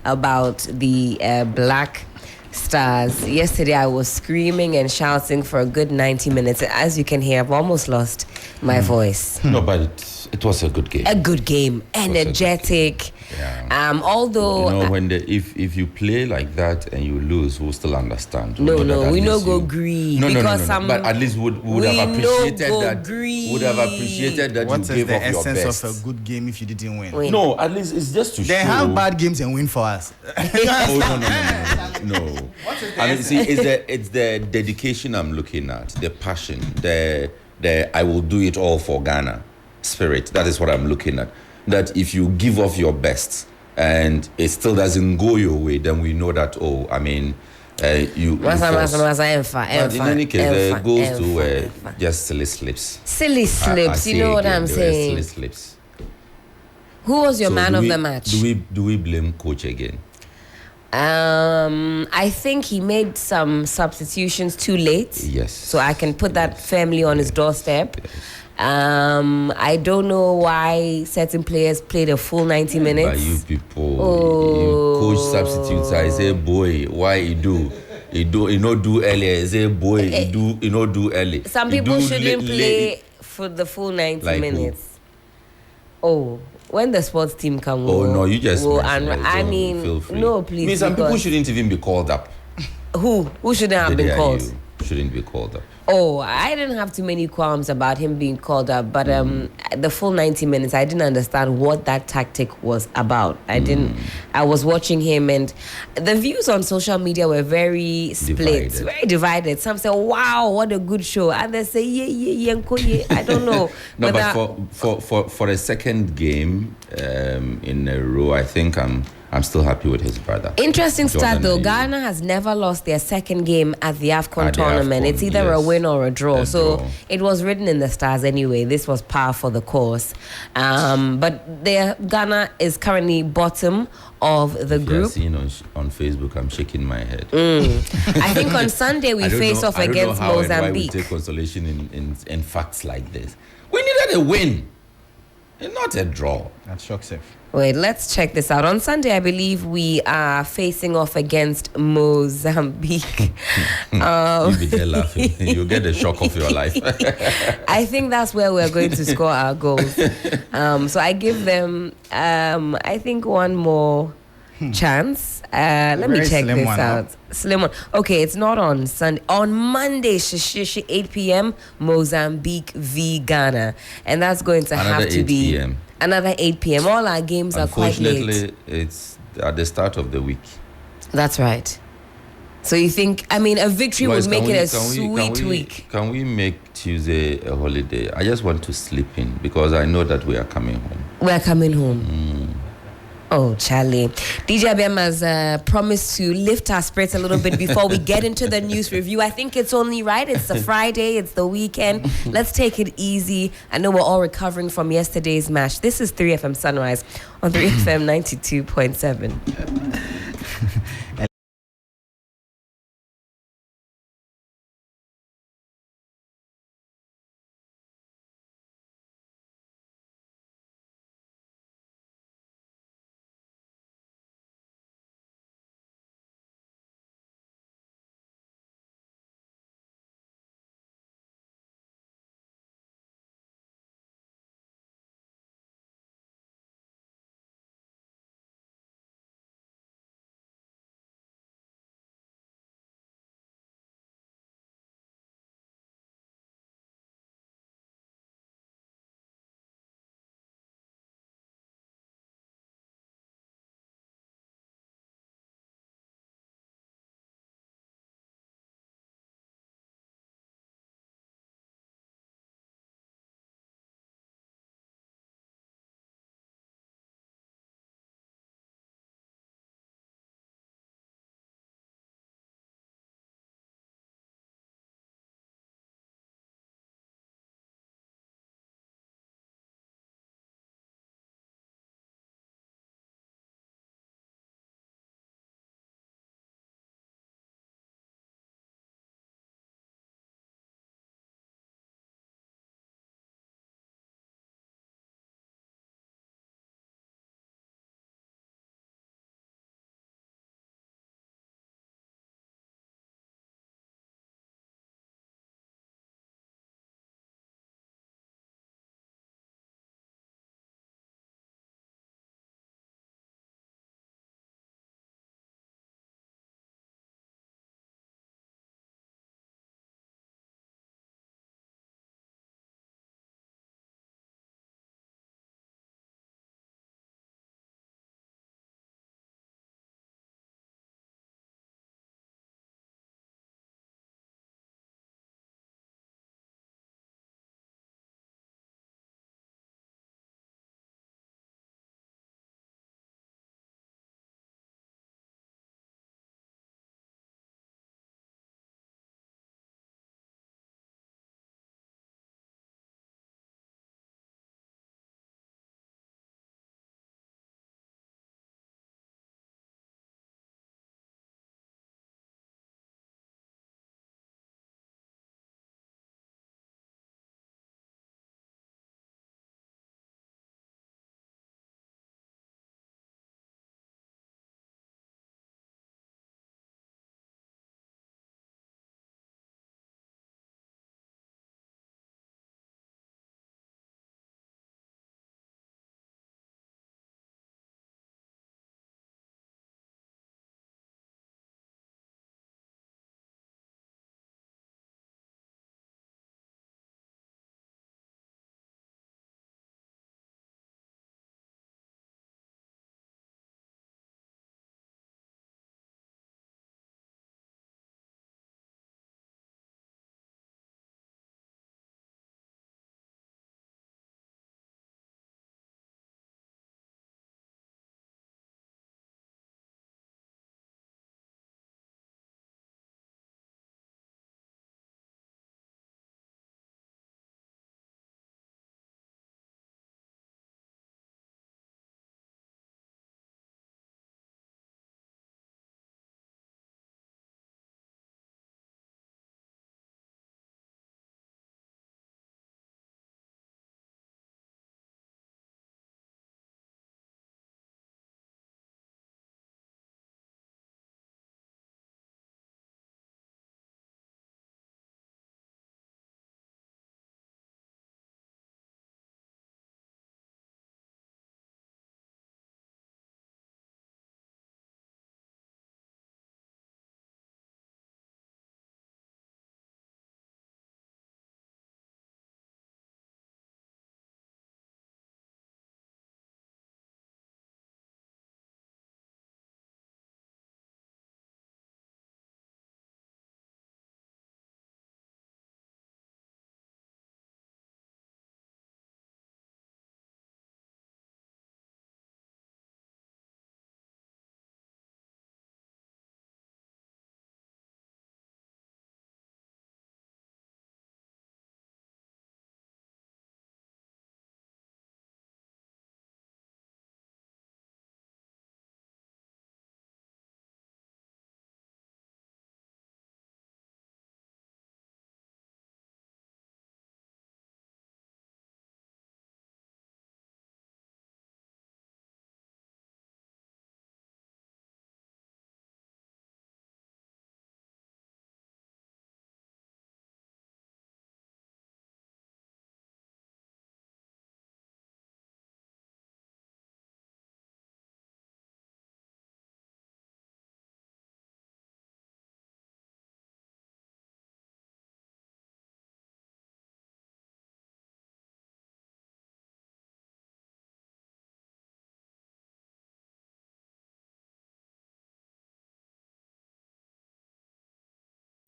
about the Black Stars. Yesterday, I was screaming and shouting for a good 90 minutes. As you can hear, I've almost lost my voice. No, but it was a good game. A good game, energetic. Yeah. Although when if you play like that and you lose, we'll still understand. We no go agree. No. But at least would have appreciated that. Would have appreciated that what you gave the off your best. essence of a good game if you didn't win? No, at least it's just to show. They have bad games and win for us. No. I mean, see, it's the dedication I'm looking at, the passion, the I will do it all for Ghana spirit. That is what I'm looking at. That if you give off your best and it still doesn't go your way, then we know that, you. But in any case, the goals to just silly slips. Silly slips, you know what I'm saying? Silly slips. Who was your man of the match? Do we blame coach again? I think he made some substitutions too late. Yes. So I can put that firmly on his doorstep. Yes. I don't know why certain players played a full 90 minutes. But you people, you coach substitutes. I say, boy, why you do? You not do earlier. I say, boy, you not do early. Some people shouldn't play for the full 90 minutes. When the sports team come. No, you just. I mean, feel free. No, please. I mean, some people shouldn't even be called up. Who shouldn't have been called? Shouldn't be called up. I didn't have too many qualms about him being called up, but the full 90 minutes, I didn't understand what that tactic was about. I was watching him, and the views on social media were very split, very divided. Some say, wow, what a good show. Others say, yeah, I don't know. No, but for a second game in a row, I think I'm still happy with his brother. Interesting stat though, Ghana has never lost their second game at the AFCON tournament. It's either a win or a draw. It was written in the stars anyway. This was par for the course. But Ghana is currently bottom of the group. I've seen on Facebook, I'm shaking my head. I think on Sunday we face off against Mozambique. Why we take consolation in facts like this. We needed a win, and not a draw. That shocks it. Wait, let's check this out. On Sunday, I believe we are facing off against Mozambique. You'll be there laughing. You'll get the shock of your life. I think that's where we're going to score our goals. So I give them, I think, one more chance. Let me check this out. Slim one. Okay, it's not on Sunday. On Monday, 8 p.m., Mozambique v. Ghana. And that's going to have to be... PM. Another 8 p.m. All our games are quite late. Unfortunately, it's at the start of the week. That's right. So you think, a victory would make it a sweet week. Can we make Tuesday a holiday? I just want to sleep in because I know that we are coming home. We are coming home. Oh, Charlie. DJ Abem has promised to lift our spirits a little bit before we get into the news review. I think it's only right. It's a Friday. It's the weekend. Let's take it easy. I know we're all recovering from yesterday's match. This is 3FM Sunrise on 3FM 92.7.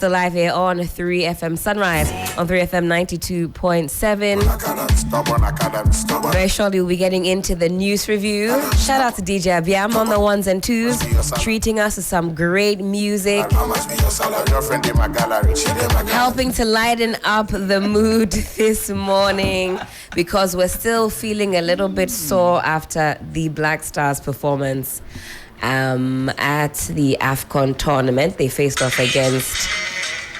Still live here on 3FM Sunrise on 3FM 92.7. Very shortly, we'll be getting into the news review. Shout out to DJ Abiam on the ones and twos, treating us to some great music, helping to lighten up the mood this morning because we're still feeling a little bit sore after the Black Stars performance at the AFCON tournament. They faced off against...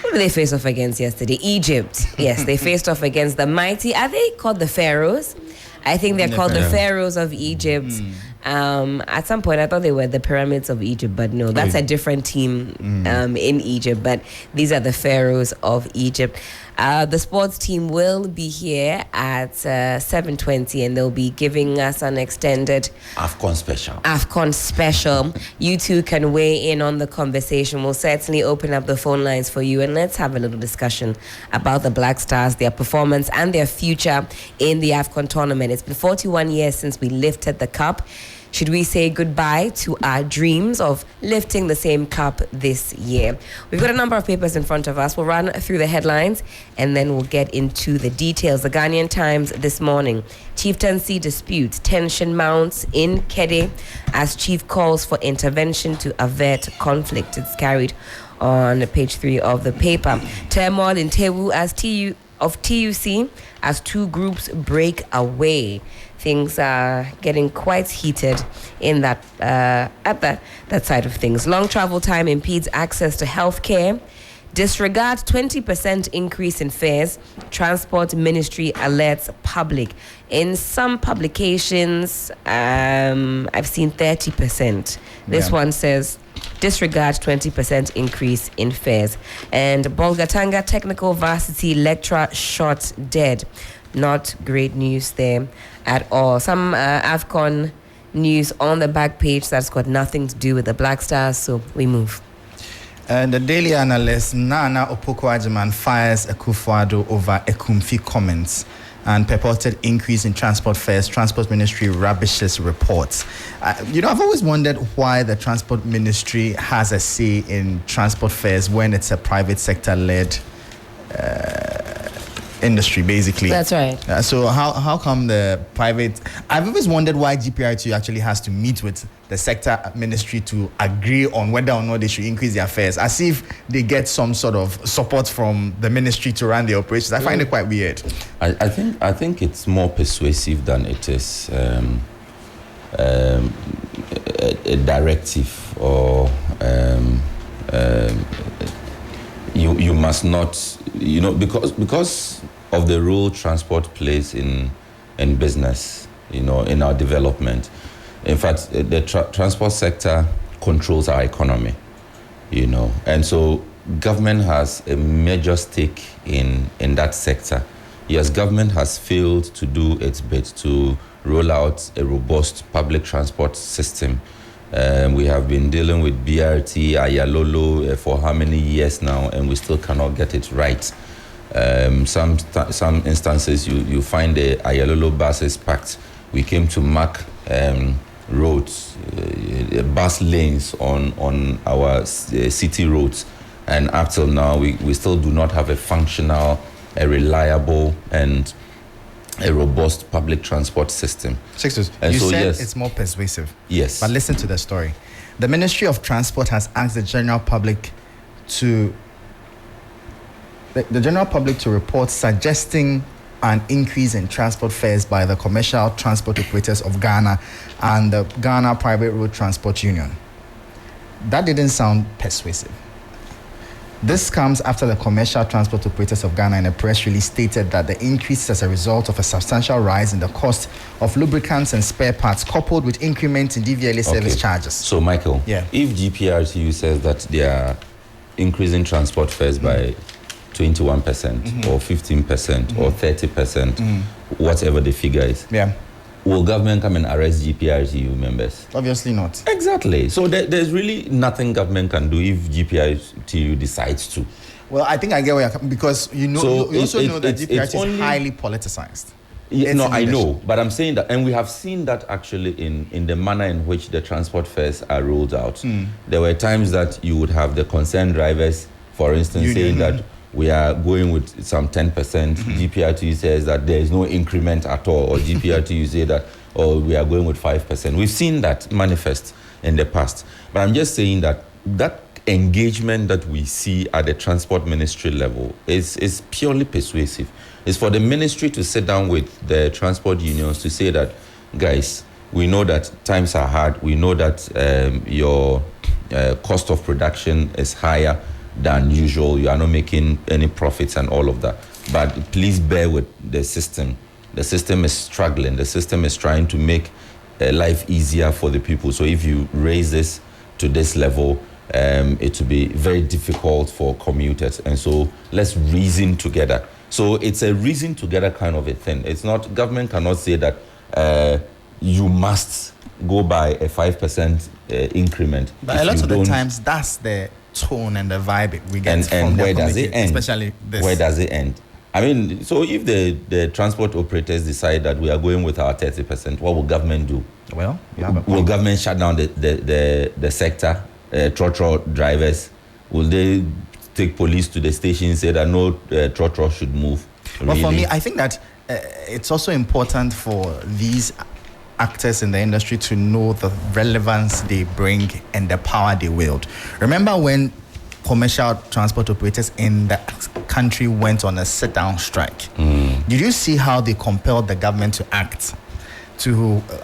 Who did they face off against yesterday? Egypt. Yes, they faced off against the mighty... Are they called the Pharaohs? I think they're called the Pharaohs of Egypt. At some point, I thought they were the Pyramids of Egypt, but no, that's a different team in Egypt. But these are the Pharaohs of Egypt. The sports team will be here at 7:20, and they'll be giving us an extended AFCON special. AFCON special. You too can weigh in on the conversation. We'll certainly open up the phone lines for you, and let's have a little discussion about the Black Stars, their performance, and their future in the AFCON tournament. It's been 41 years since we lifted the cup. Should we say goodbye to our dreams of lifting the same cup this year? We've got a number of papers in front of us. We'll run through the headlines and then we'll get into the details. The Ghanaian Times this morning. Chieftaincy dispute. Tension mounts in Kede as chief calls for intervention to avert conflict. It's carried on page 3 of the paper. Turmoil in Tewu as TUC as two groups break away. Things are getting quite heated in that at that side of things. Long travel time impedes access to healthcare. Disregard 20% increase in fares. Transport Ministry alerts public. In some publications, I've seen 30%. This one says disregard 20% increase in fares. And Bolgatanga Technical Varsity lecturer shot dead. Not great news there at all. Some AFCON news on the back page that's got nothing to do with the Black Stars, so we move. And the Daily Analyst, Nana Opoku-Agyeman fires Akufo-Addo over Ekumfi comments and purported increase in transport fares. Transport Ministry rubbishes reports. I've always wondered why the Transport Ministry has a say in transport fares when it's a private sector-led industry, basically. That's right. So how come the private... I've always wondered why GPRTU actually has to meet with the sector ministry to agree on whether or not they should increase their fares, as if they get some sort of support from the ministry to run the operations. I find it quite weird. I think it's more persuasive than it is a directive or you must not, because of the role transport plays in business, in our development. In fact, the transport sector controls our economy, and so government has a major stake in that sector. Yes, government has failed to do its bit to roll out a robust public transport system. We have been dealing with BRT, Ayalolo for how many years now, and we still cannot get it right. Some instances you find the Ayalolo buses packed. We came to mark roads, bus lanes on our city roads, and up till now we still do not have a functional, a reliable, and a robust public transport system. Sixtus, you said it's more persuasive. Yes. But listen to the story. The Ministry of Transport has asked the general public to report suggesting an increase in transport fares by the Commercial Transport Operators of Ghana and the Ghana Private Road Transport Union. That didn't sound persuasive. This comes after the Commercial Transport Operators of Ghana in a press release stated that the increase is as a result of a substantial rise in the cost of lubricants and spare parts coupled with increments in DVLA service charges. So, Michael, if GPRTU says that they are increasing transport fares by 21% or 15% or 30%, whatever the figure is, will government come and arrest GPRTU members? Obviously not. Exactly. So there's really nothing government can do if GPRTU decides to. Well, I think I get where you're coming, because you also know that GPRTU is highly politicized. Yeah, no, I know, but I'm saying that, and we have seen that actually in the manner in which the transport fares are rolled out. There were times that you would have the concerned drivers for instance, saying that we are going with some 10%. GPRTU says that there is no increment at all, or GPRTU say that, we are going with 5%. We've seen that manifest in the past. But I'm just saying that engagement that we see at the transport ministry level is purely persuasive. It's for the ministry to sit down with the transport unions to say that, guys, we know that times are hard. We know that your cost of production is higher than usual. You are not making any profits and all of that. But please bear with the system. The system is struggling. The system is trying to make life easier for the people. So if you raise this to this level, it will be very difficult for commuters. And so let's reason together. So it's a reason together kind of a thing. It's not, government cannot say that you must go by a 5% increment. But a lot of the times, that's the tone and the vibe we get from and the where does it end? Especially this. Where does it end? I mean, so if the transport operators decide that we are going with our 30%, what will government do? Well, will government shut down the sector? Trotro drivers, will they take police to the station and say that no trotro should move? Well, for me, I think that it's also important for these actors in the industry to know the relevance they bring and the power they wield. Remember when commercial transport operators in the country went on a sit-down strike? Did you see how they compelled the government to act?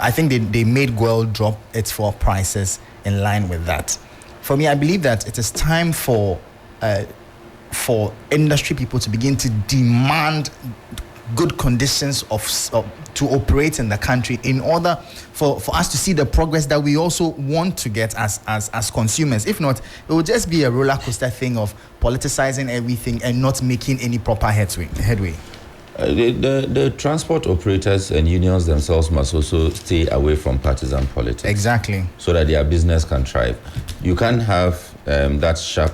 I think they made GOIL drop its fuel prices in line with that. For me, I believe that it is time for industry people to begin to demand good conditions to operate in the country in order for us to see the progress that we also want to get as consumers. If not, it will just be a roller coaster thing of politicizing everything and not making any proper headway. The transport operators and unions themselves must also stay away from partisan politics. Exactly. So that their business can thrive. You can't have that sharp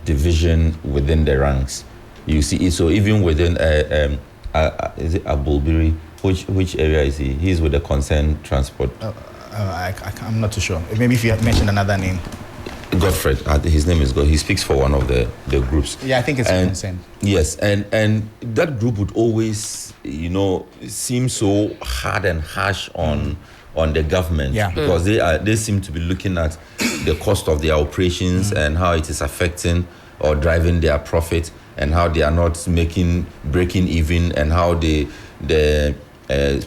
division within the ranks. You see, so even within, is it Abulbiri? Which area is he? He's with the concerned transport. I'm not too sure. Maybe if you have mentioned another name. Godfred, his name is God. He speaks for one of the groups. Yeah, I think it's concerned. Yes, and that group would always, seem so hard and harsh on the government, because they seem to be looking at the cost of their operations and how it is affecting or driving their profit, and how they are not breaking even, and how the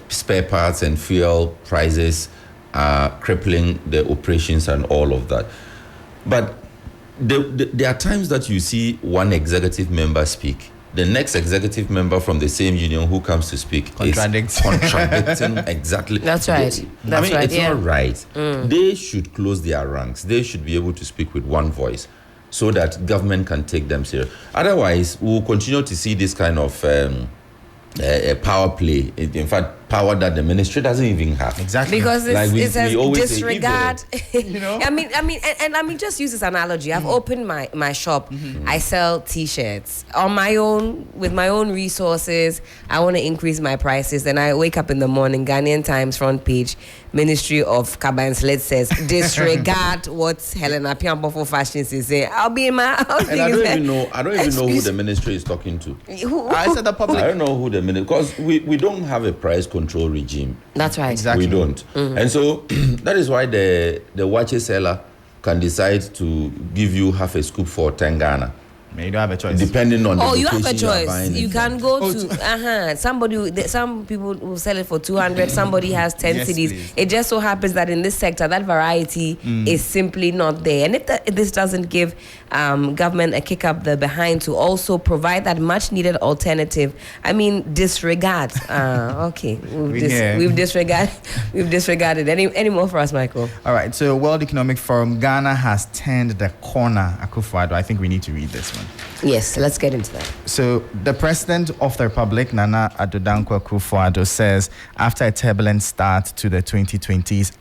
spare parts and fuel prices are crippling the operations and all of that. But there are times that you see one executive member speak. The next executive member from the same union who comes to speak is contradicting exactly. That's right. It's not right. They should close their ranks. They should be able to speak with one voice so that government can take them serious. Otherwise, we'll continue to see this kind of power play. In fact, power that the ministry doesn't even have. Exactly. Because it's a disregard. I mean, just use this analogy. I've opened my shop. I sell T-shirts on my own, with my own resources. I want to increase my prices. Then I wake up in the morning, Ghanaian Times front page, Ministry of Cabinet says, disregard what Helena Piambo Fashion is saying. I'll be in my house. And I don't even know who the ministry is talking to. I said the public. I don't know who the ministry, because we don't have a price control regime. That's right. Exactly. We don't. And so that is why the watch seller can decide to give you half a scoop for 10 Ghana. You don't have a choice. Depending on the location you have a choice. You can go to some people will sell it for 200. Somebody has 10 yes, CDs. Please. It just so happens that in this sector, that variety is simply not there. And if this doesn't give government a kick up the behind to also provide that much needed alternative, I mean, disregard. Okay, we've disregarded. Any more for us, Michael? All right. So, World Economic Forum, Ghana has turned the corner. Akufo-Addo, I think we need to read this one. Yes, let's get into that. So, the President of the Republic, Nana Addo Dankwa Akufo-Addo, says after a turbulent start to the 2020s,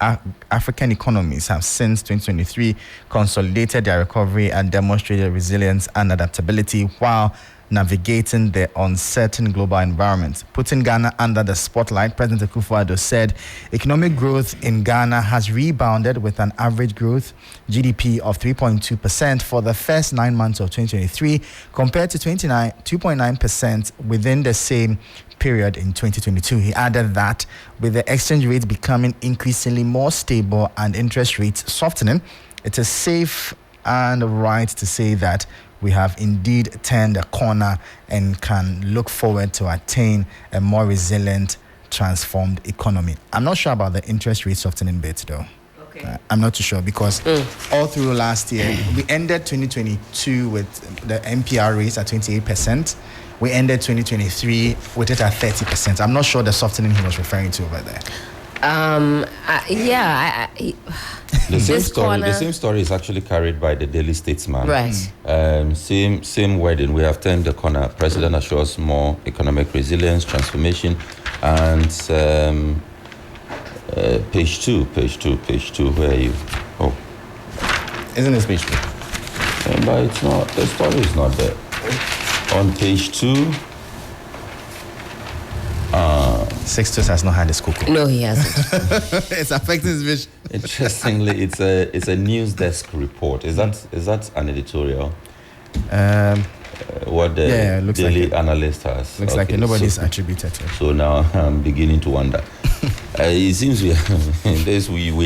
African economies have since 2023 consolidated their recovery and demonstrated resilience and adaptability, while navigating the uncertain global environment. Putting Ghana under the spotlight, President Akufo-Addo said economic growth in Ghana has rebounded with an average growth GDP of 3.2% for the first 9 months of 2023 compared to 2.9% within the same period in 2022. He added that with the exchange rate becoming increasingly more stable and interest rates softening, it is safe and right to say that we have indeed turned a corner and can look forward to attain a more resilient, transformed economy. I'm not sure about the interest rate softening bit though. Okay. I'm not too sure because all through last year, we ended 2022 with the MPR rates at 28%. We ended 2023 with it at 30%. I'm not sure the softening he was referring to over there. The same story is actually carried by the Daily Statesman. Right. Same wording. We have turned the corner. President assures more economic resilience, transformation, and page two. Where are you? Oh, Isn't this page 2? but it's not. The story is not there. On page 2. Sixtus has not had his cocoa. No, he hasn't. It's affecting his vision. Interestingly, it's a news desk report. Is that an editorial? What the looks daily like analyst has. Looks like nobody's attributed to it. So now I'm beginning to wonder. It seems we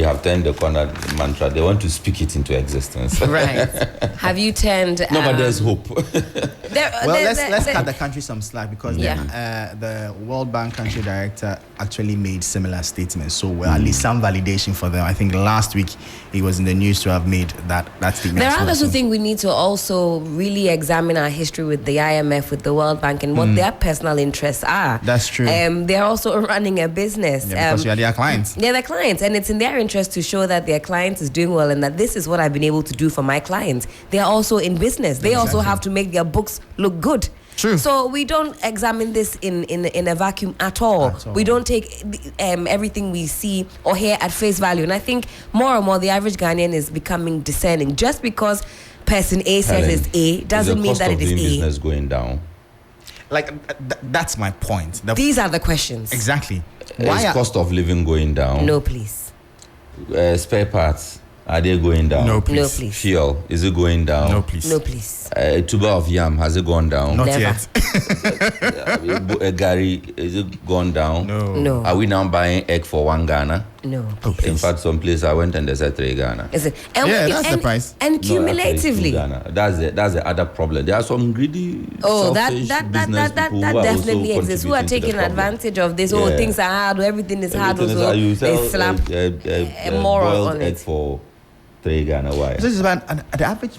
have turned the corner mantra. They want to speak it into existence. Right. Have you turned? No, but there's hope. Let's cut the country some slack because the World Bank country director actually made similar statements. So at least some validation for them. I think last week he was in the news to have made that statement. There are others who think we need to also really examine our history with the IMF, with the World Bank, and what their personal interests are. That's true. They're also running a business. Because you are their clients. They're their clients, and it's in their interest to show that their client is doing well and that this is what I've been able to do for my clients. They are also in business. They also have to make their books look good. True. So we don't examine this in a vacuum at all. We don't take everything we see or hear at face value. And I think more and more the average Ghanaian is becoming discerning. Just because person A says it's A doesn't mean that it is A. Business going down. Like that's my point. These are the questions. Exactly. Is cost of living going down? No, please. Spare parts, are they going down? No, please. No, please. Fuel, is it going down? No, please. No, please. Tuber of yam, has it gone down? Not Never. yet. Gary, is it gone down? No. Are we now buying egg for 1 Ghana? No. In fact, some place I went and they said 3 Ghana. Is it? That's the price. And No, actually, cumulatively. 2 Ghana. That's the other problem. There are some greedy, That selfish business people who are definitely also exists. Who are contributing to the taking problem. advantage of this? Yeah. Things are hard. Everything is hard. Everything is Also, how you they sell slap a moral boiled on egg it. for 3 Ghana. Why? This is about the average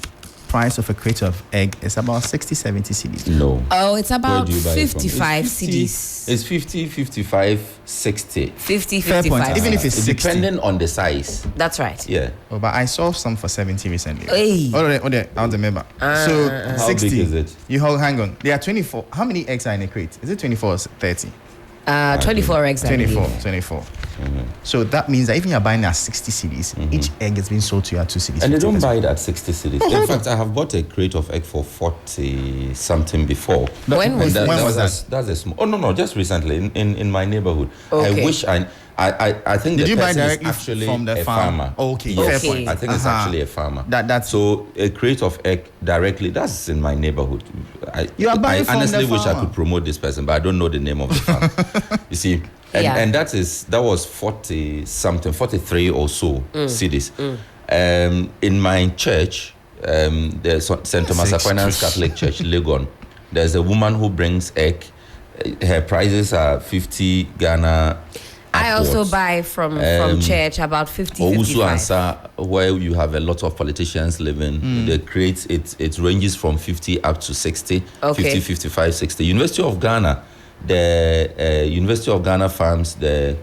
price of a crate of egg is about 60-70 cedis. No. Oh, it's Where about do you buy it from? 55 It's 50, CDs. It's 50, 55, 60. 50, Fair point. 55. Even if it's 60. Depending on the size. That's right. Yeah. Oh, but I saw some for 70 recently. Hey. I don't remember. So How 60. big is it? Hang on. There are 24. How many eggs are in a crate? Is it 24 or 30? 24 eggs. I 24. believe. 24. So that means that even you're buying at 60 cedis, each egg is being sold to you at 2 cedis. And they don't 50%. buy it at 60 cedis. In fact, I have bought a crate of egg for 40 something before. When was And when was that? That's a small. Oh no, just recently in my neighborhood. Okay. I wish I think Did the you buy person is directly actually from the a farm? farmer. Okay, Yes. fair point. I think it's actually a farmer. That's So a crate of egg directly, that's in my neighborhood. You are buying I from honestly the wish I farmer. could promote this person, but I don't know the name of the farm. You see, and that was 40 something, 43 or so cities. In my church, the St. Thomas Aquinas Catholic Church, Legon, there's a woman who brings egg. Her prices are 50 Ghana. I also upwards. buy from church about 50, Owusu 55. Ansa, where you have a lot of politicians living, the crates, it ranges from 50 up to 60, Okay. 50, 55, 60. University of Ghana, the University of Ghana farms, the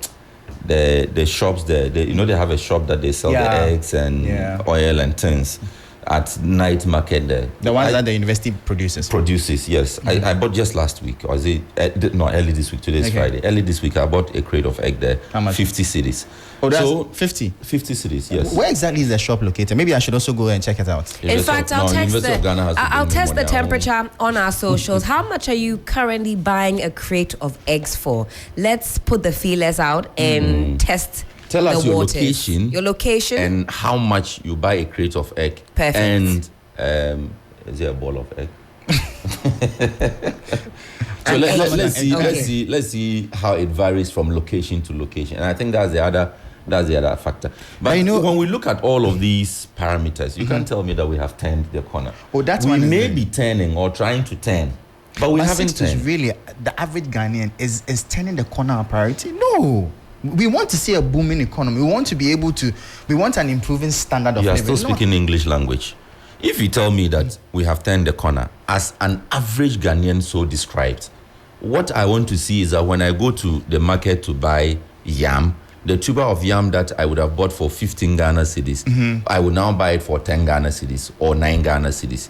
shops there, they have a shop that they sell the eggs and oil and things. at night market there. The ones that the university produces. Produces, yes. I bought just last week, or is it early this week? Today's Friday. Early this week, I bought a crate of egg there. How much? 50 cedis. Oh, that's 50. 50 cedis, yes. Where exactly is the shop located? Maybe I should also go and check it out. In fact, I'll test the temperature on our socials. How much are you currently buying a crate of eggs for? Let's put the feelers out and test. Tell us your waters. Location, and how much you buy a crate of egg. Perfect. And is there a ball of egg? So let's see how it varies from location to location, and I think that's the other factor. But when we look at all of these parameters, you can't tell me that we have turned the corner. Oh, that's we may be turning or trying to turn, but we haven't turned. Really, the average Ghanaian is turning the corner a priority? No. We want to see a booming economy. We want to be able to. We want an improving standard of living. You are still speaking English language. If you tell me that we have turned the corner as an average Ghanaian so described, what I want to see is that when I go to the market to buy yam, the tuber of yam that I would have bought for 15 Ghana cedis, I will now buy it for 10 Ghana cedis or 9 Ghana cedis.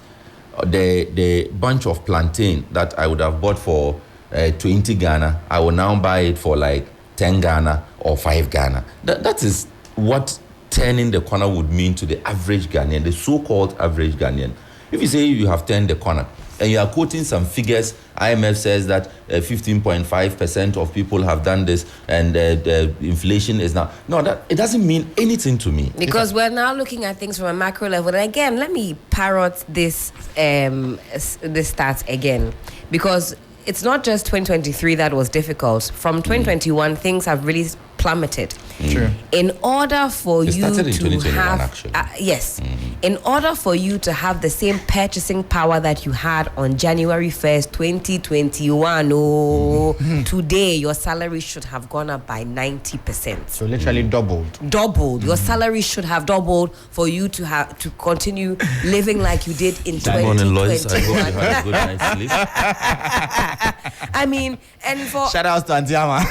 The bunch of plantain that I would have bought for 20 Ghana, I will now buy it for like 10 Ghana or 5 Ghana. That is what turning the corner would mean to the average Ghanaian, the so-called average Ghanaian. If you say you have turned the corner and you are quoting some figures, IMF says that 15.5% of people have done this and the inflation is now... No, it doesn't mean anything to me. Because we're now looking at things from a macro level. And again, let me parrot this stats again. Because it's not just 2023 that was difficult. From 2021, things have really plummeted. True. In order for it you started in to 2021, have, actually. Yes, in order for you to have the same purchasing power that you had on January 1st, 2021, today your salary should have gone up by 90%. So literally doubled. Your salary should have doubled for you to have to continue living like you did in 2021. Morning, Lois. I hope you had a good night's sleep. I mean, and for shout out to Antiama.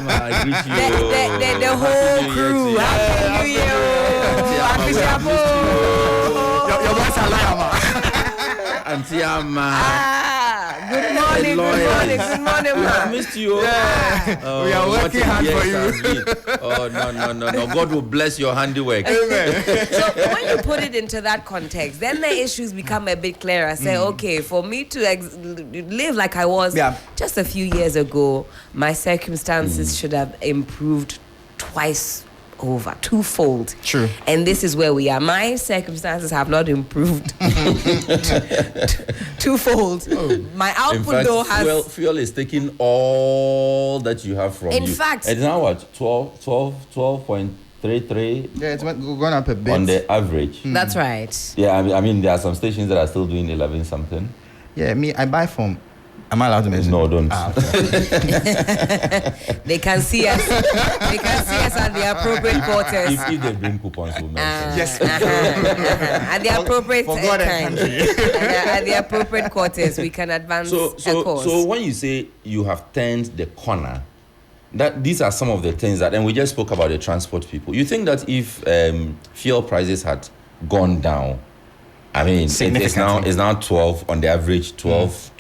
I greet you. The whole crew. Happy New Year. Happy Shabu. Your voice are lying, man. Antiama. Good morning, man. I missed you. We are working hard for you. Oh, no. God will bless your handiwork. Amen. So when you put it into that context, then the issues become a bit clearer. Say, okay, for me to live like I was just a few years ago, my circumstances should have improved twofold. True. And this is where we are. My circumstances have not improved twofold. My output though has fuel is taking all that you have from you. In fact, it's now what 12.33. Yeah, it's going up a bit on the average. That's right. Yeah, I mean there are some stations that are still doing 11 something. Yeah, I buy from. Am I allowed to mention? No, don't. Okay. They can see us. They can see us at the appropriate quarters. If they bring coupons, we'll mention. Yes. At the appropriate time. At the appropriate quarters, we can advance a course. So when you say you have turned the corner, that these are some of the things that, and we just spoke about the transport people. You think that if fuel prices had gone down, I mean, it's now 12 on the average, 12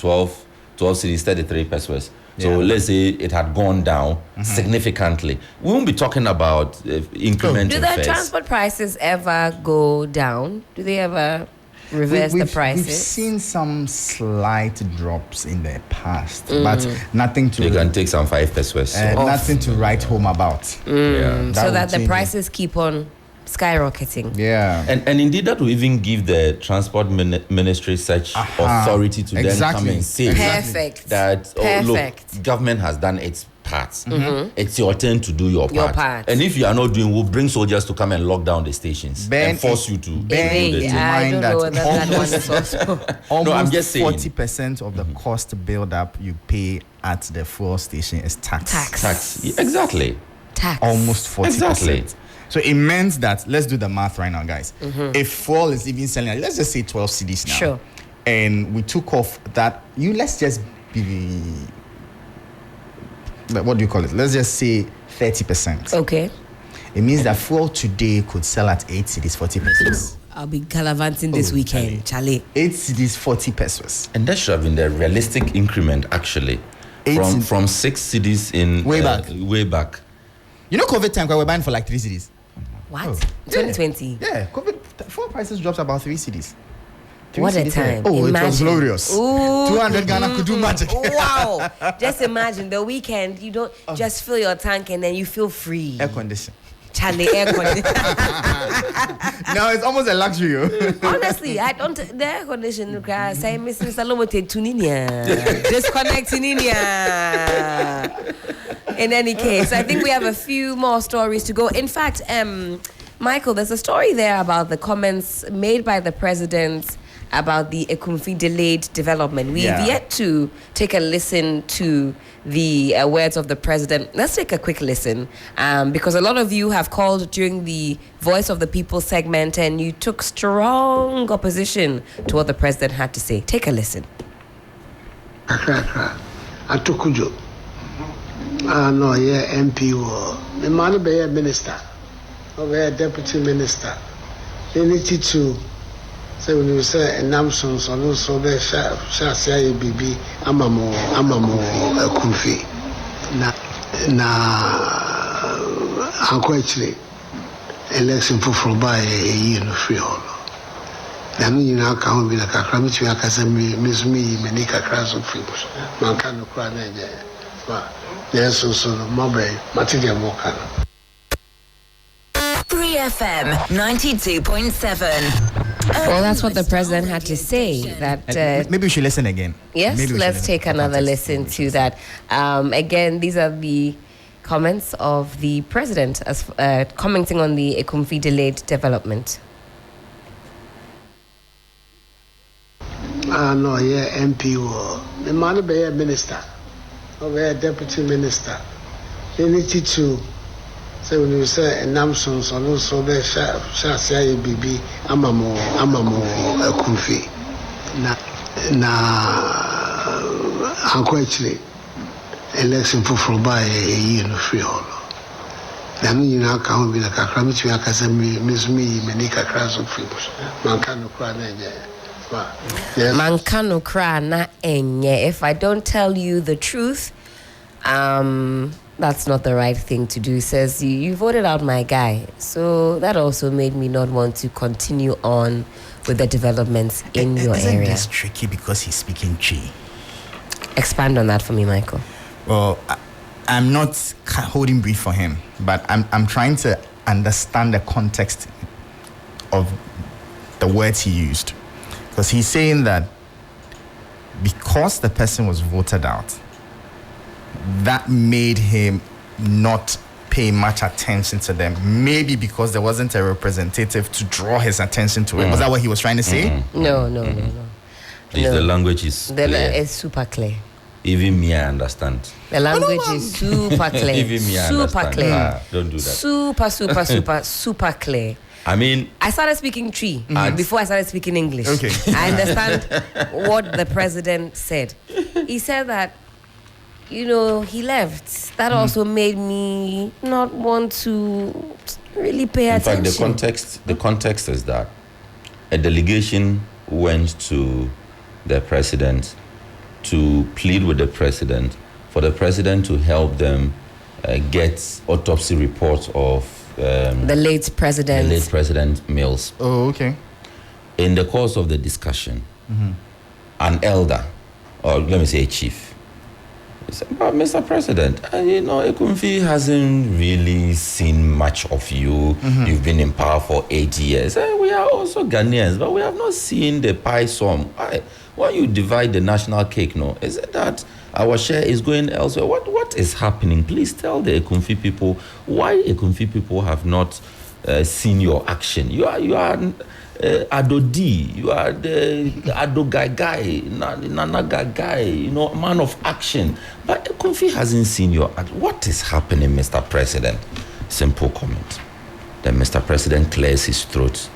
cedis, 33 pesos. So let's say it had gone down significantly. We won't be talking about incremental Do the fares. transport prices ever go down? Do they ever reverse the prices? We've seen some slight drops in the past, but nothing to... They can take some 5 pesos. Nothing to write home about. So that the prices keep on skyrocketing. Yeah. And indeed that will even give the transport ministry such authority to then come and say that look, government has done its part. It's your turn to do your part. And if you are not doing, we'll bring soldiers to come and lock down the stations and force you to do the thing. I don't know whether that one is also almost I'm just saying 40% of the cost build up you pay at the fuel station is tax. Exactly. Tax. Almost 40%. Exactly. So it means that, let's do the math right now, guys. If fuel is even selling, let's just say 12 cedis now. Sure. And we took off that, let's just be, what do you call it? Let's just say 30%. Okay. It means that fuel today could sell at 8 cedis, 40 pesos. I'll be gallivanting this weekend, Charlie. 8 cedis, 40 pesos. And that should have been the realistic increment, actually. From 6 cedis in way back. You know, COVID time, we were buying for like 3 cedis. What? 2020? Yeah, COVID, fuel prices dropped about 3 cedis. What a time. Oh, imagine. It was glorious. Ooh. 200 Ghana could do magic. Wow. Just imagine the weekend, you don't just fill your tank and then you feel free. Air condition. Charlie, air condition. No, it's almost a luxury. Honestly, I don't. The air condition, say, Mr. Salomo, Tuninia. Disconnect Tuninia. In any case, I think we have a few more stories to go. In fact, Michael, there's a story there about the comments made by the president about the Ekumfi delayed development. We've yet to take a listen to the words of the president. Let's take a quick listen because a lot of you have called during the Voice of the People segment and you took strong opposition to what the president had to say. Take a listen. Atukujo. No, yeah, MP or the man be a minister or a deputy minister. They need to say when you say Namsons or also be Shasai BB Amamo Kufi. Na actually election for by a year no free hall. Then you know can't be like a crammet you are miss me Menika Crass of Films. Man can't cry. Yes, so mobile material Mokana. Free FM 92.7. Well, that's what the president had to say. That maybe we should listen again. Yes, let's take another listen to that. Again, these are the comments of the president as commenting on the Ekumfi delayed development. No, yeah, MP or the man be a minister. Or a deputy minister. They need to say when you say Namsons or also be Shasai BB Amamo Kufi. Na actually election for by a year no free hall. Then you know can't be like a crammet you are miss me Menika Crass of Films. Man can't cry. Mankano kra na enye. If I don't tell you the truth, that's not the right thing to do. He says you voted out my guy, so that also made me not want to continue on with the developments in your area. It's tricky because he's speaking Chi. Expand on that for me, Michael. Well, I'm not holding brief for him, but I'm trying to understand the context of the words he used. Because he's saying that because the person was voted out, that made him not pay much attention to them. Maybe because there wasn't a representative to draw his attention to it. Was that what he was trying to say? No. The language is clear. It's super clear. Even me, I understand. The language is super clear. Even me, I understand. Clear. Don't do that. Super clear. I mean, I started speaking Tree before I started speaking English. Okay. I understand what the president said. He said that, he left. That also made me not want to really pay attention. In fact, the context is that a delegation went to the president to plead with the president for the president to help them get autopsy reports of the late President Mills. Oh, okay. In the course of the discussion, an elder, or let me say a chief, said, but Mr. President, Ekumfi hasn't really seen much of you. You've been in power for 8 years. We are also Ghanaians, but we have not seen the pie some. Why you divide the national cake, no? Is it that our share is going elsewhere? What is happening? Please tell the Ekumfi people why Ekumfi people have not seen your action. You are Adodi, you are the Adogai guy, Nanaga guy, man of action. But Ekumfi hasn't seen your action. What is happening, Mr. President? Simple comment. Then Mr. President clears his throat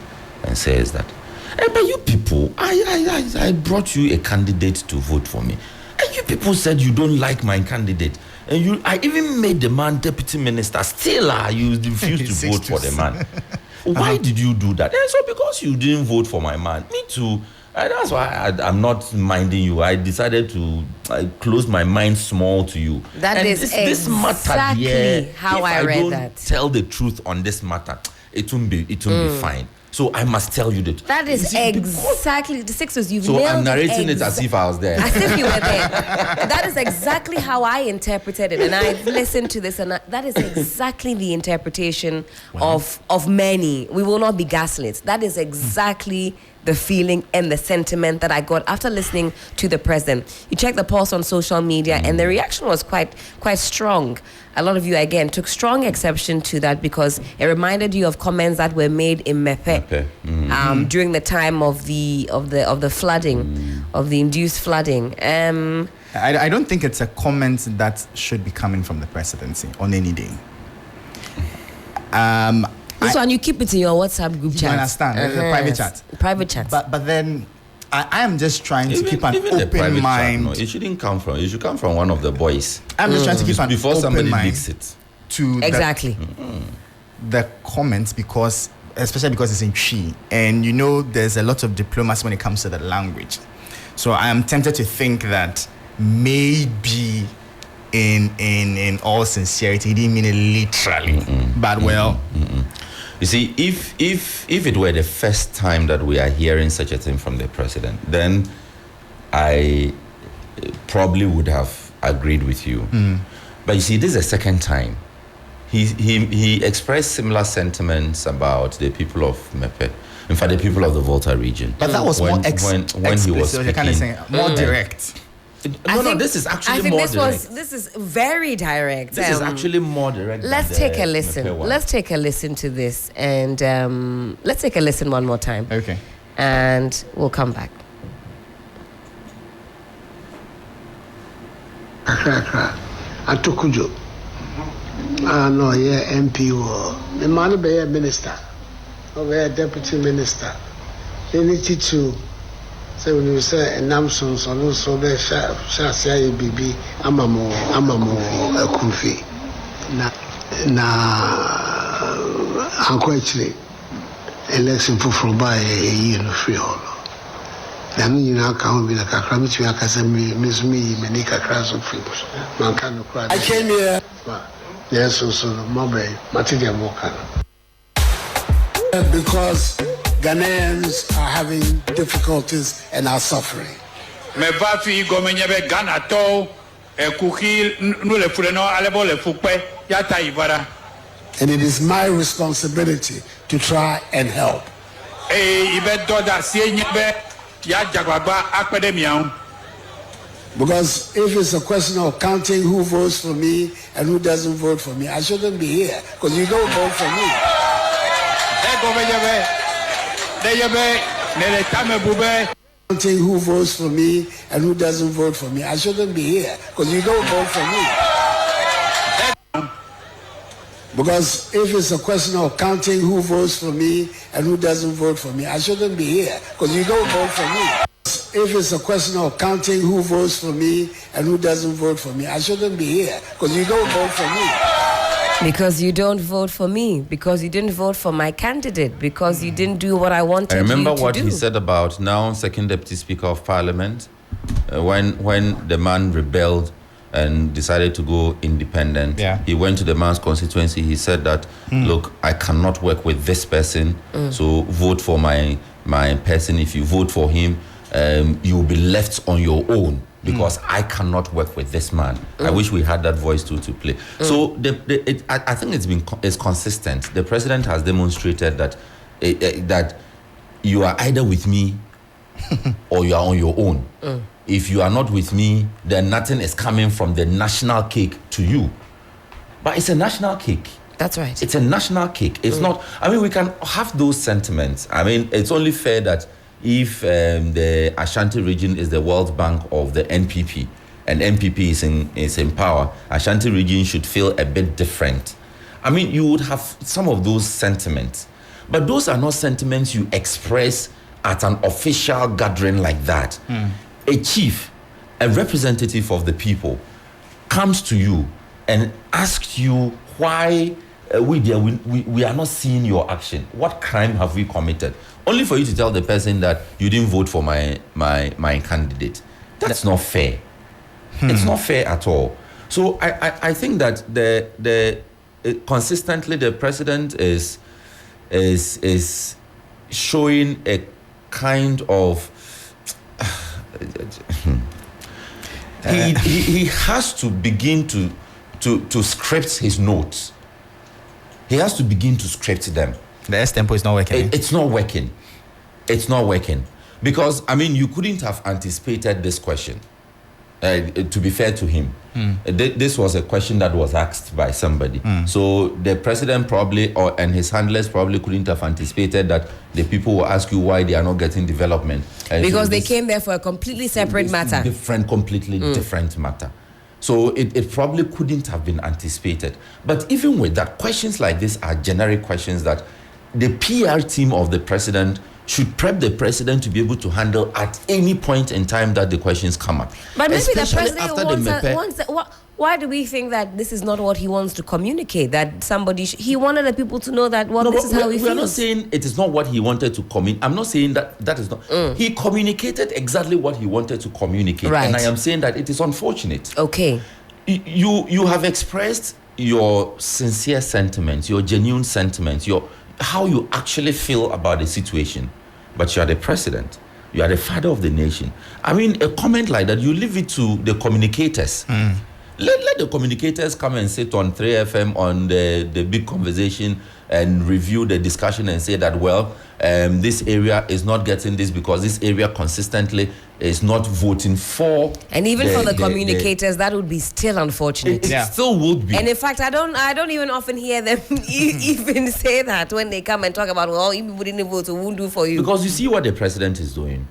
and says that, but you people, I brought you a candidate to vote for me. And you people said you don't like my candidate. And I even made the man deputy minister. Still, you refused to vote for the man. Why did you do that? And so because you didn't vote for my man, me too. And that's why I'm not minding you. I decided to close my mind small to you. That and is this matter here, how if I read don't that. Tell the truth on this matter, it won't be fine. So I must tell you that. That is exactly the Sixers. You've so nailed I'm narrating it as if I was there. As if you were there. That is exactly how I interpreted it, and I've listened to this, and that is exactly the interpretation of many. We will not be gaslit. That is exactly the feeling and the sentiment that I got after listening to the president. You check the pulse on social media, and the reaction was quite strong. A lot of you, again, took strong exception to that because it reminded you of comments that were made in Mepe during the time of the flooding, of the induced flooding. I don't think it's a comment that should be coming from the presidency on any day. This one, you keep it in your WhatsApp group chat. You understand? The private chat. Private chat. But then I am just trying to keep an open mind. Chat, no, it shouldn't come from. It should come from one of the boys. I'm just trying to keep an before open somebody mind leaks it. to exactly the comments, because especially because it's in Chi, and you know there's a lot of diplomacy when it comes to the language. So I am tempted to think that maybe in all sincerity, he didn't mean it literally. But well. You see, if it were the first time that we are hearing such a thing from the president, then I probably would have agreed with you. But you see, this is the second time. He expressed similar sentiments about the people of Mepe. In fact, the people of the Volta region. But that was when more when he was speaking. Kind of saying, more direct. No, this is actually more direct. This is very direct. This is actually more direct. Let's take a listen. Let's take a listen to this, and let's take a listen one more time. Okay. And we'll come back. Atokujo. No, yeah, MP or the man be a minister, or a deputy minister. They need to. So when you say Namson, so also be share BB, amamo kufi. Na actually election for by a year no free hall. Then you know can be like a crime to me many crash of free. Man can cry. I came here. Yes, so Mabe, Matidia Moka. Because Ghanaians are having difficulties and are suffering. Me bafi gomenyebe Ghana to kuki no le fure no alebo le fupe yata ibara. And it is my responsibility to try and help. Ibe doda sie nyebe ya jagwagba akademia. Because if it's a question of counting who votes for me and who doesn't vote for me, I shouldn't be here because you don't vote for me. Counting who votes for me and who doesn't vote for me, I shouldn't be here because you don't vote for me. Because if it's a question of counting who votes for me and who doesn't vote for me, I shouldn't be here because you don't vote for me. If it's a question of counting who votes for me and who doesn't vote for me, I shouldn't be here because you don't vote for me. Because you don't vote for me, because you didn't vote for my candidate, because you didn't do what I wanted you to do. I remember what he said about now second deputy speaker of parliament when the man rebelled and decided to go independent. Yeah. He went to the man's constituency. He said that, look, I cannot work with this person, so vote for my person. If you vote for him, you will be left on your own because I cannot work with this man. I wish we had that voice to play. So I think it's consistent. The president has demonstrated that that you are either with me or you are on your own. If you are not with me, then nothing is coming from the national cake to you. But it's a national cake. That's right. It's a national cake. It's not, I mean, we can have those sentiments. I mean, it's only fair that if the Ashanti region is the World Bank of the NPP and NPP is in power, Ashanti region should feel a bit different. I mean, you would have some of those sentiments, but those are not sentiments you express at an official gathering like that. A chief, a representative of the people, comes to you and asks you why we are not seeing your action. What crime have we committed? Only for you to tell the person that you didn't vote for my candidate. That's not fair. It's not fair at all. So I think that consistently the president is showing a kind of he has to begin to script his notes. He has to begin to script them. The S-tempo is not working. It's not working. It's not working. Because, I mean, you couldn't have anticipated this question, to be fair to him. This was a question that was asked by somebody. So the president probably, and his handlers probably couldn't have anticipated that the people will ask you why they are not getting development. Because they came there for a completely separate matter. Completely different matter. So it probably couldn't have been anticipated. But even with that, questions like this are generic questions that the PR team of the president should prep the president to be able to handle at any point in time that the questions come up. But maybe the president wants why do we think that this is not what he wants to communicate? That he wanted the people to know that this is how he feels. We are not saying it is not what he wanted to communicate. I'm not saying that is not. He communicated exactly what he wanted to communicate. Right. And I am saying that it is unfortunate. Okay. You have expressed your sincere sentiments, your genuine sentiments, how you actually feel about the situation, but you are the president, you are the father of the nation. I mean, a comment like that, you leave it to the communicators. Let the communicators come and sit on 3FM on the big conversation and review the discussion and say that, this area is not getting this because this area consistently is not voting for. And even for the communicators, that would be still unfortunate. It still would be. And in fact, I don't even often hear them even say that when they come and talk about, if people didn't vote, so we won't do for you. Because you see what the president is doing.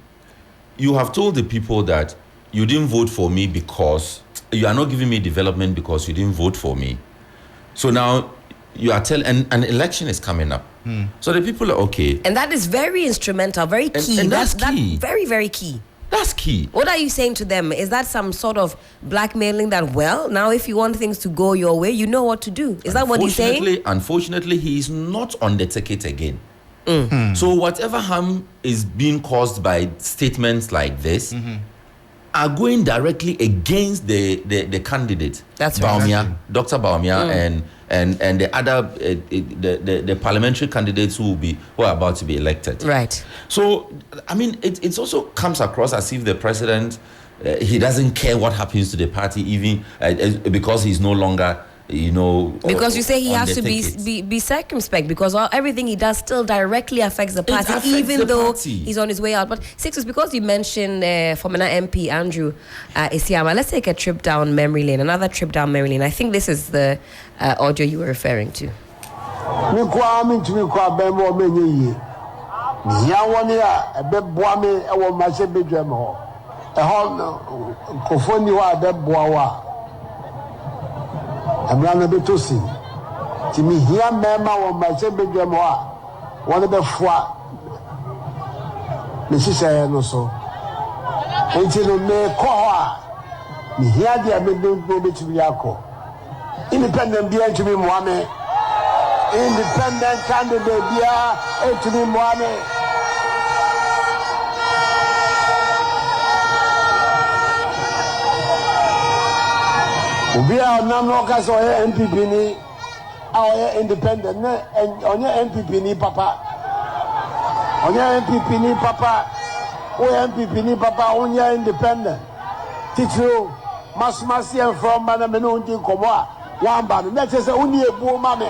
You have told the people that you didn't vote for me because you are not giving me development because you didn't vote for me. So now you are telling, and an election is coming up. So the people are okay. And that is very instrumental, very key. And that's key. That's very, very key. That's key. What are you saying to them? Is that some sort of blackmailing that, now if you want things to go your way, you know what to do? Is that what he's saying? Unfortunately, he is not on the ticket again. So whatever harm is being caused by statements like this are going directly against the candidate. That's Bawumia, right. Dr. Bawumia and the other the parliamentary candidates who are about to be elected. Right. So I mean, it also comes across as if the president he doesn't care what happens to the party, even because he's no longer. Because you say he has to be circumspect because everything he does still directly affects the party, even though he's on his way out. But Six, because you mentioned Fomena MP Andrew Isiama, let's take a trip down memory lane, another trip down memory lane. I think this is the audio you were referring to. Amrana betosi timi hia mema wo mache bedwam a won be foa me sise no so enti no me ko a mi hia dia me do betumi akọ independent bia ntumi moame independent candidate bia ntumi moame Ubia namno kaso MPP ni awo independent na onye MPP ni papa onye MPP ni papa MPP ni papa onye independent titiro masmasi en from mana me no ndi komo a wamba no na chese uni ebu ma me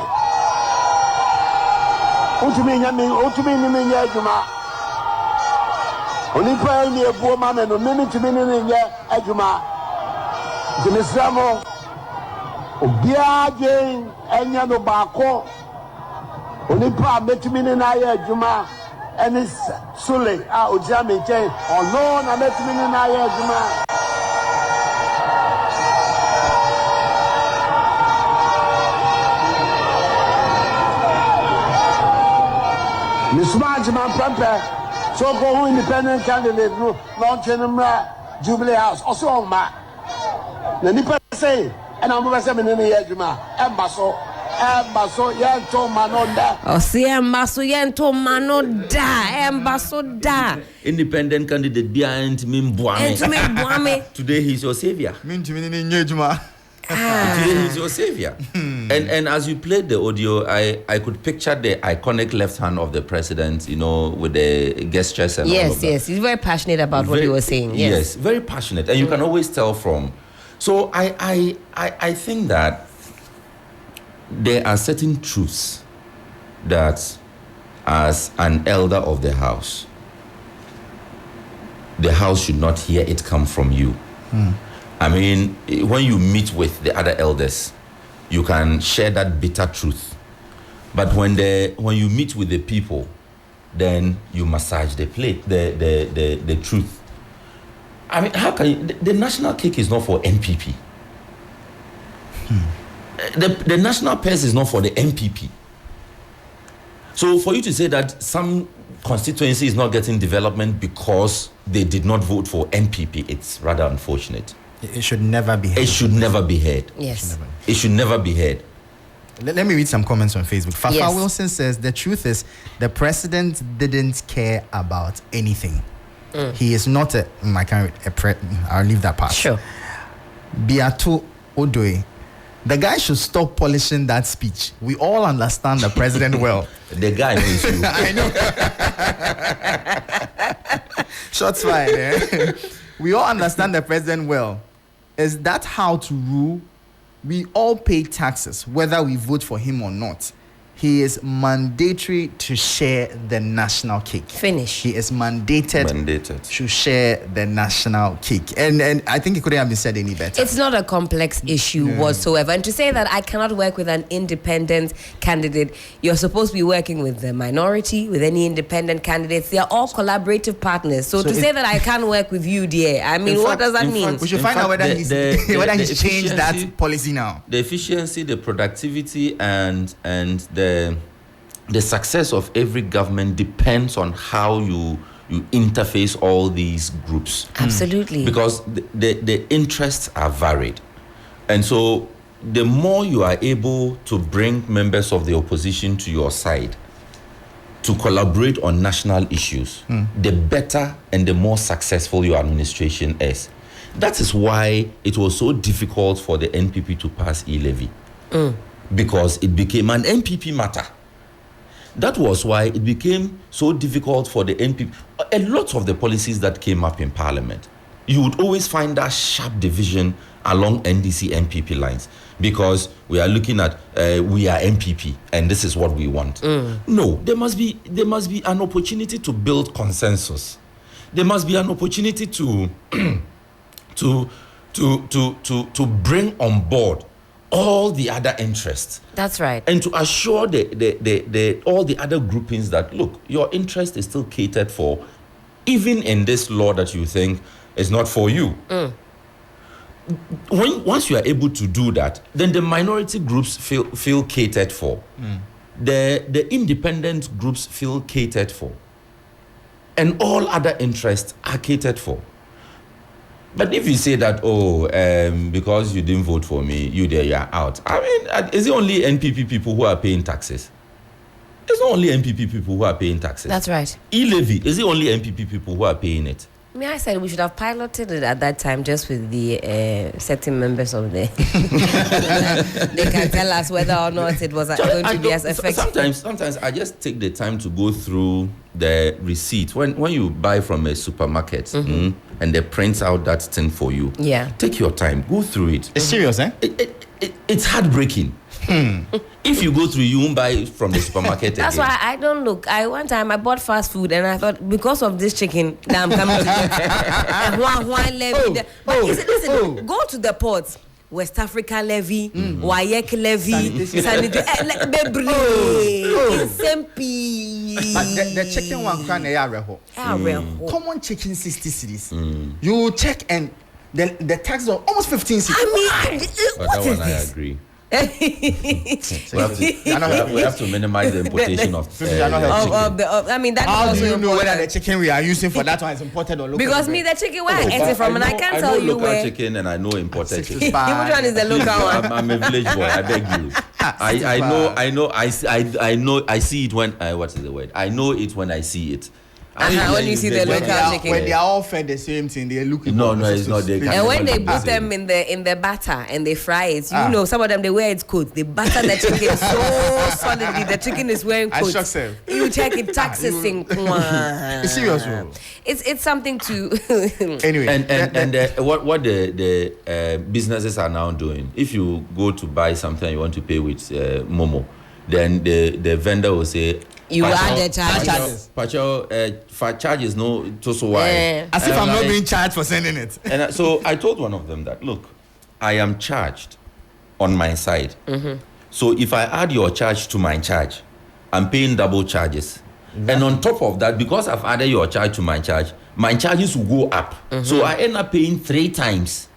utumi ni me nya adwuma oni pa ni ebu ma me no me tumi ni nya adwuma Dimisramo Obiaje enya no baako onipa metumi ne na ya adwuma ene Sule a ogia me nchen ono na metumi ne na ya adwuma Mismatch man pamper so go independent candidate no chenumra Jubilee House also on ma na nipa say and I'm going to say, I'm so Embasso Yanto Manoda. Osi embasso yento manoda. Embasso da. Independent candidate behind Mimbuame. Today he's your savior. Today he's your savior. And as you played the audio, I could picture the iconic left hand of the president, with the gestures and all of that. Yes. He's very passionate about what he was saying. Yes, very passionate. And you can always tell from. So I think that there are certain truths that as an elder of the house should not hear it come from you. I mean, when you meet with the other elders, you can share that bitter truth. But when you meet with the people, then you massage the truth. I mean, how can you, the national cake is not for NPP. The national purse is not for the NPP. So for you to say that some constituency is not getting development because they did not vote for NPP, it's rather unfortunate. It should never be heard. It should never be heard. Yes. It should never be heard. Let me read some comments on Facebook. Fafa Yes. Wilson says, the truth is, the president didn't care about anything. He is not I'll leave that part. Sure. Biatu Odoi, the guy should stop polishing that speech. We all understand the president well. The guy knows you. I know. Shots fired. Eh? We all understand the president well. Is that how to rule? We all pay taxes, whether we vote for him or not. He is mandatory to share the national cake. Finish. He is mandated to share the national cake. And I think it couldn't have been said any better. It's not a complex issue whatsoever. And to say that I cannot work with an independent candidate, you're supposed to be working with the minority, with any independent candidates. They are all collaborative partners. So to say that I can't work with you, dear, I mean, what does that mean? We should find out whether he's changed that policy now. The efficiency, the productivity, and the success of every government depends on how you interface all these groups. Absolutely. Because the interests are varied. And so the more you are able to bring members of the opposition to your side to collaborate on national issues, the better and the more successful your administration is. That is why it was so difficult for the NPP to pass e-levy. Because it became an NPP matter. That was why it became so difficult for the NPP. A lot of the policies that came up in Parliament, you would always find that sharp division along NDC NPP lines, because we are looking at we are NPP and this is what we want. No, there must be an opportunity to build consensus. There must be an opportunity to bring on board all the other interests. That's right. And to assure all the other groupings that, look, your interest is still catered for, even in this law that you think is not for you. Once you are able to do that, then the minority groups feel catered for. The independent groups feel catered for. And all other interests are catered for. But if you say that, because you didn't vote for me, you're out. I mean, is it only NPP people who are paying taxes? It's not only NPP people who are paying taxes. That's right. E-levy, is it only NPP people who are paying it? I said we should have piloted it at that time just with the certain members of the... They can tell us whether or not it was going to be as effective. Sometimes I just take the time to go through the receipt. When you buy from a supermarket and they print out that thing for you, take your time, go through it. It's serious, eh? It's heartbreaking. If you go through, you won't buy from the supermarket. That's why I don't look. One time I bought fast food and I thought, because of this chicken that I'm coming to get, listen, go to the ports. West Africa levy, Wayek levy, But the chicken one can common chicken 60 cities. You check and the tax is almost 15 cities. I mean, what is this? I agree. we have to minimize the importation of chicken. I mean, that How is do also you know whether important. the chicken we are using for that one is imported or local? Because me, the chicken where I ate it from, and I can't tell you local where. chicken and I know imported chicken. Which one is the local one? I'm a village boy. I beg you. I see it when what is the word? I know it when I see it. When you see the local chicken, when they are all fed the same thing, they look. No, it's not. And when they put them in the batter and they fry it, you know, some of them they wear its coat. They batter the chicken so solidly. The chicken is wearing coats. You check it, taxes in. It's serious. It's something to. Anyway, and what the businesses are now doing. If you go to buy something you want to pay with Momo, then the vendor will say. You add the charges. Charges no to so why. As if I'm not being charged for sending it. And so I told one of them that look, I am charged on my side. Mm-hmm. So if I add your charge to my charge, I'm paying double charges. Exactly. And on top of that, because I've added your charge to my charges will go up. Mm-hmm. So I end up paying 3 times.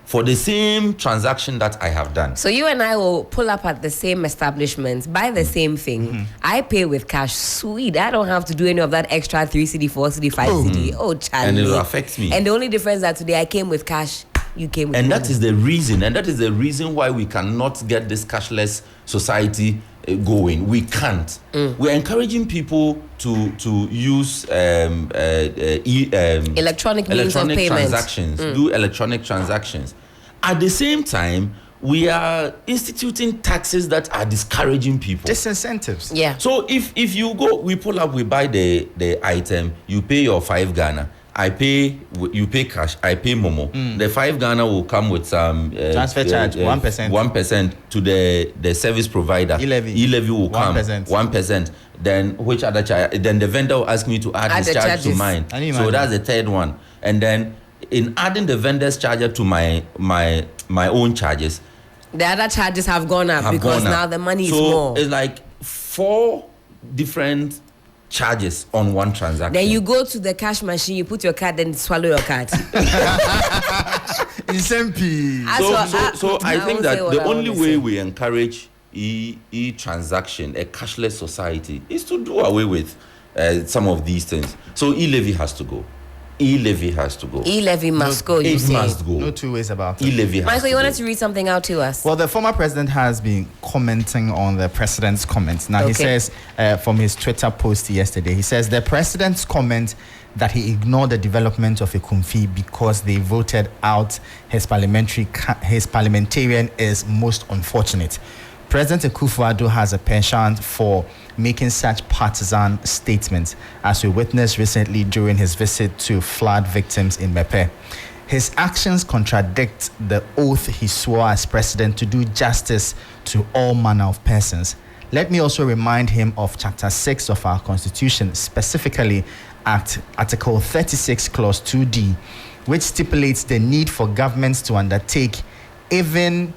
For the same transaction that I have done. So you and I will pull up at the same establishments, buy the same thing. Mm-hmm. I pay with cash. Sweet. I don't have to do any of that extra 3 CD, 4 CD, 5 CD. Oh, Charlie. And it will affect me. And the only difference that today I came with cash, you came with and money. That is the reason why we cannot get this cashless society going. We can't. We're encouraging people to use electronic means of payment. Transactions, do electronic transactions. At the same time, we are instituting taxes that are discouraging people. Disincentives. Yeah. So if you go, we pull up, we buy the item, you pay your 5 Ghana. You pay cash, I pay Momo. The 5 Ghana will come with some transfer charge, 1%. 1% to the service provider. E-levy will come 1%. Then which other charge? Then the vendor will ask me to add his charge to mine. So that's the third one. And then in adding the vendor's charger to my own charges, the other charges have gone up because now the money is more. So it's like 4 different charges on one transaction. Then you go to the cash machine, you put your card, then swallow your card. So I think that the only way we encourage e-transaction, a cashless society, is to do away with some of these things. So e-levy has to go. E-levy must go. It must go. No 2 ways about it. E-levy has Michael, you to wanted go. to read something out to us? Well, the former president has been commenting on the president's comments. Now, he says from his Twitter post yesterday, he says the president's comment that he ignored the development of Ekumfi because they voted out his parliamentarian is most unfortunate. President Akufo-Addo has a penchant for making such partisan statements, as we witnessed recently during his visit to flood victims in Mepe. His actions contradict the oath he swore as president to do justice to all manner of persons. Let me also remind him of Chapter 6 of our Constitution, specifically Article 36, Clause 2D, which stipulates the need for governments to undertake even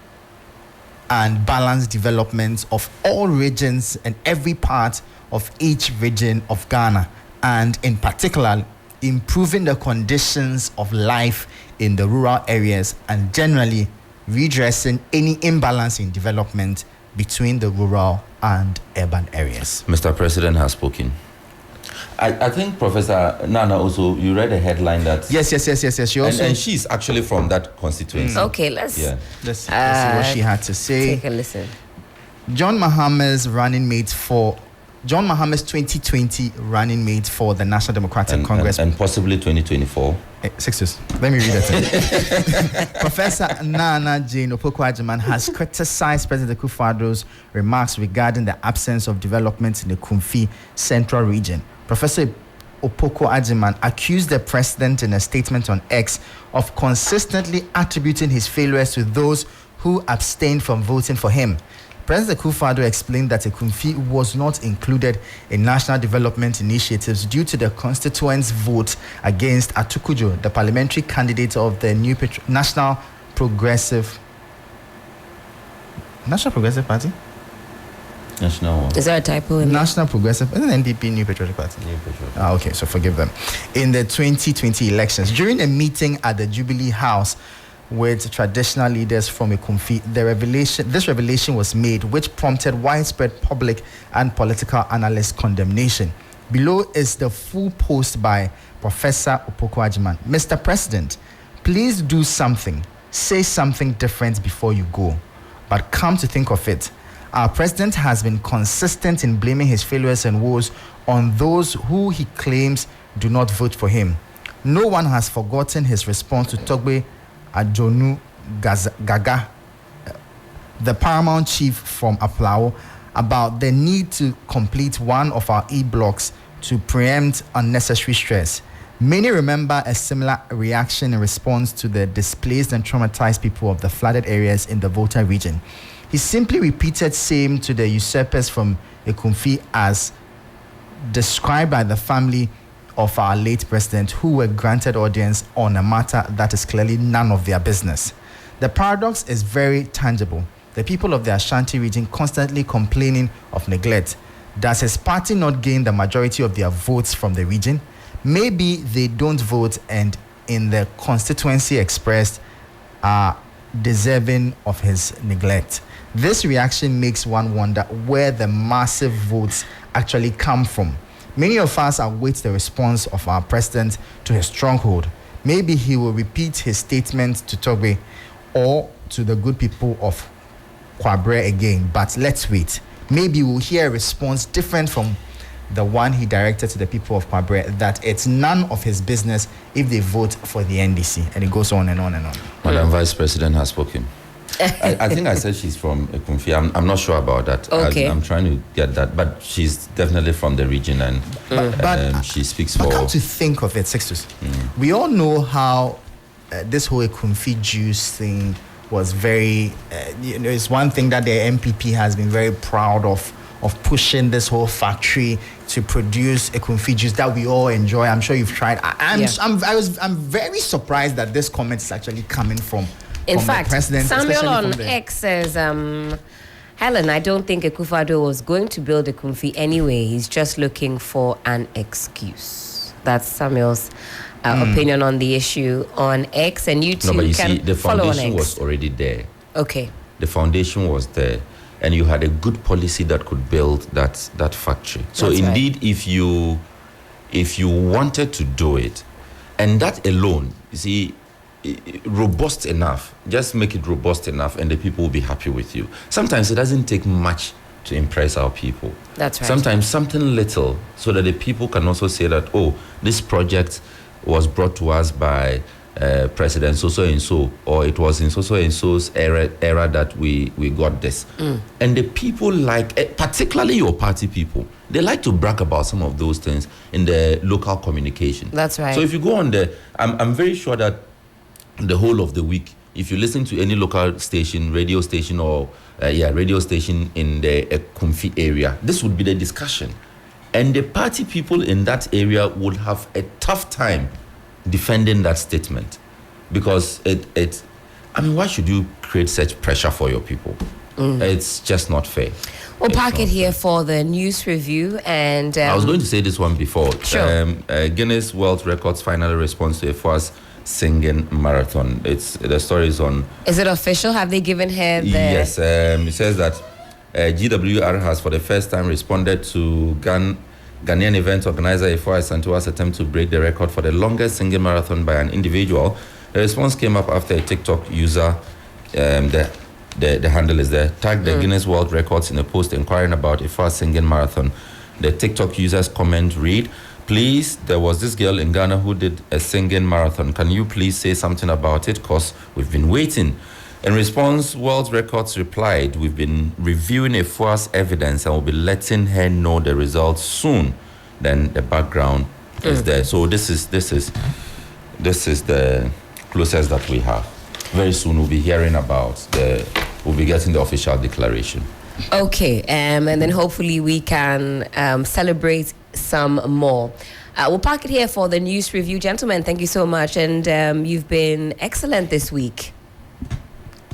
and balanced development of all regions and every part of each region of Ghana, and in particular, improving the conditions of life in the rural areas and generally redressing any imbalance in development between the rural and urban areas. Mr. President has spoken. I think Professor Nana also, you read a headline that... Yes. She also... And she's actually from that constituency. Okay, let's see what she had to say. Take a listen. John Mahama's 2020 running mate for the National Democratic Congress. And possibly 2024. Let me read it. Professor Nana Jane Opoku-Agyeman has criticized President Akufo-Addo's remarks regarding the absence of development in the Kumfi Central region. Professor Opoku-Agyeman accused the president in a statement on X of consistently attributing his failures to those who abstained from voting for him. President Akufo-Addo explained that Ekumfi was not included in national development initiatives due to the constituents' vote against Atukujo, the parliamentary candidate of the new National Progressive Party? National. Is there a typo in National Progressive, isn't NDP New Patriotic Party? New Patriotic. Okay, so forgive them. In the 2020 elections, during a meeting at the Jubilee House, with traditional leaders from Ekumfi. This revelation was made, which prompted widespread public and political analyst condemnation. Below is the full post by Professor Opoku Agyeman. Mr. President, please do something. Say something different before you go. But come to think of it, our president has been consistent in blaming his failures and woes on those who he claims do not vote for him. No one has forgotten his response to Togbe Ajonu Gaga, the paramount chief from Aplao, about the need to complete one of our E-blocks to preempt unnecessary stress. Many remember a similar reaction in response to the displaced and traumatized people of the flooded areas in the Volta region. He simply repeated same to the usurpers from Ekumfi as described by the family of our late president, who were granted audience on a matter that is clearly none of their business. The paradox is very tangible. The people of the Ashanti region constantly complaining of neglect. Does his party not gain the majority of their votes from the region? Maybe they don't vote and in the constituency expressed are deserving of his neglect. This reaction makes one wonder where the massive votes actually come from. Many of us await the response of our president to his stronghold. Maybe he will repeat his statement to Togbe or to the good people of Kwabre again, but let's wait. Maybe we'll hear a response different from the one he directed to the people of Kwabre, that it's none of his business if they vote for the NDC. And it goes on and on and on. Madam Vice President has spoken. I think I said she's from Ekumfi. I'm not sure about that. Okay. I'm trying to get that, but she's definitely from the region, and she speaks for. But come to think of it, Sixtus, we all know how this whole Ekumfi juice thing was very. It's one thing that the MPP has been very proud of pushing this whole factory to produce Ekumfi juice that we all enjoy. I'm sure you've tried. I'm very surprised that this comment is actually coming from. In fact, Samuel on X says, Helen, I don't think Akufo-Addo was going to build Ekumfi anyway. He's just looking for an excuse. That's Samuel's opinion on the issue on X. And you too the follow on X. foundation was already there. Okay. The foundation was there. And you had a good policy that could build that factory. So That's indeed, right. if you wanted to do it, and that alone, you see, robust enough, just make it robust enough and the people will be happy with you. Sometimes it doesn't take much to impress our people. That's right. Sometimes something little, so that the people can also say that, oh, this project was brought to us by President so and so, or it was in so and so's era that we got this. And the people like, particularly your party people, they like to brag about some of those things in the local communication. That's right. So if you go on I'm very sure that the whole of the week, if you listen to any local station, radio station radio station in the Ekumfi area, this would be the discussion. And the party people in that area would have a tough time defending that statement, because why should you create such pressure for your people? It's just not fair. We'll park it here for the news review. And I was going to say this one before. Sure. Guinness World Records finally responds to a first singing marathon. The story is on. Is it official? Have they given her the? Yes. It says that GWR has for the first time responded to Ghanaian event organizer Efua Asantewa's attempt to break the record for the longest singing marathon by an individual. The response came up after a TikTok user, the handle is there, tagged the Guinness World Records in a post inquiring about Efua's singing marathon. The TikTok user's comment read, "Please, there was this girl in Ghana who did a singing marathon. Can you please say something about it? Because we've been waiting." In response, World Records replied, "We've been reviewing Efua's evidence and will be letting her know the results soon." Then the background is there. So this is the closest that we have. Very soon we'll be hearing we'll be getting the official declaration. Okay, and then hopefully we can celebrate some more. We'll park it here for the news review. Gentlemen, thank you so much. And you've been excellent this week.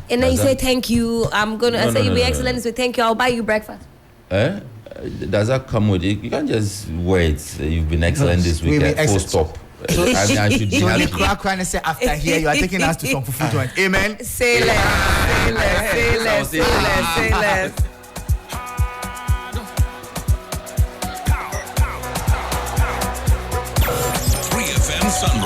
And then you say thank you. I'm going to say you'll be excellent. So thank you. I'll buy you breakfast. Does that come with it? You can't just wait. You've been excellent this week. Full stop. I should be So happy. the crack and say after here you are taking us to some fufu joint. Amen. Say less. Say less. Say less. Say less. Say less.